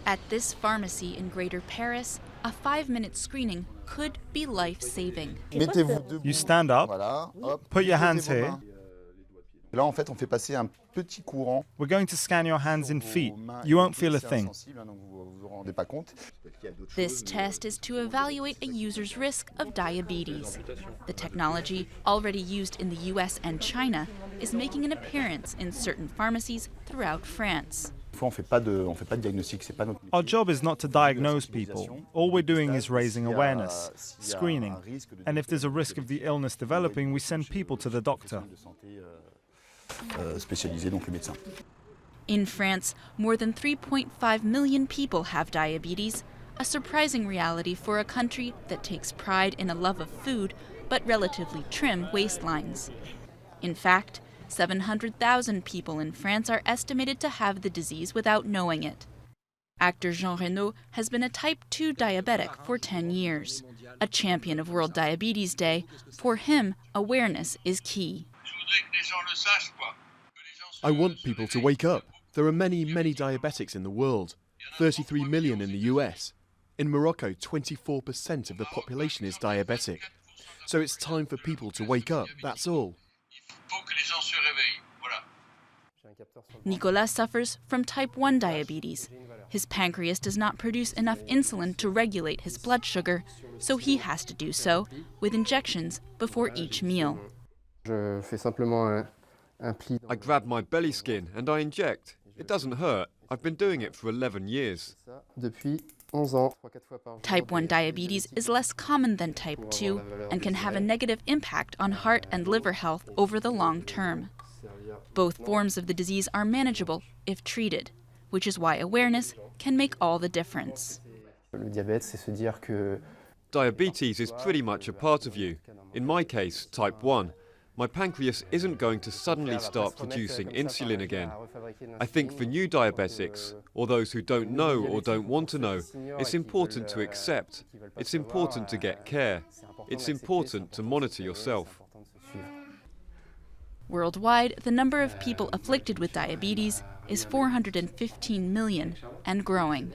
At this pharmacy in Greater Paris, a 5-minute screening could be life-saving. You stand up, put your hands here. Là, en fait, on fait passer un petit courant. We're going to scan your hands and feet. You won't feel a thing. This test is to evaluate a user's risk of diabetes. The technology, already used in the US and China, is making an appearance in certain pharmacies throughout France. Our job is not to diagnose people. All we're doing is raising awareness, screening. And if there's a risk of the illness developing, we send people to the doctor. In France, more than 3.5 million people have diabetes, a surprising reality for a country that takes pride in a love of food but relatively trim waistlines. In fact, 700,000 people in France are estimated to have the disease without knowing it. Actor Jean Reno has been a type 2 diabetic for 10 years. A champion of World Diabetes Day, for him, awareness is key. I want people to wake up. There are many, many diabetics in the world, 33 million in the US. In Morocco, 24% of the population is diabetic. So it's time for people to wake up, that's all. Nicolas suffers from type 1 diabetes. His pancreas does not produce enough insulin to regulate his blood sugar, so he has to do so with injections before each meal. I grab my belly skin and I inject. It doesn't hurt. I've been doing it for 11 years. Type 1 diabetes is less common than type 2 and can have a negative impact on heart and liver health over the long term. Both forms of the disease are manageable if treated, which is why awareness can make all the difference. Diabetes is pretty much a part of you. In my case, type 1. My pancreas isn't going to suddenly start producing insulin again. I think for new diabetics, or those who don't know or don't want to know, it's important to accept. It's important to get care. It's important to monitor yourself. Worldwide, the number of people afflicted with diabetes is 415 million and growing.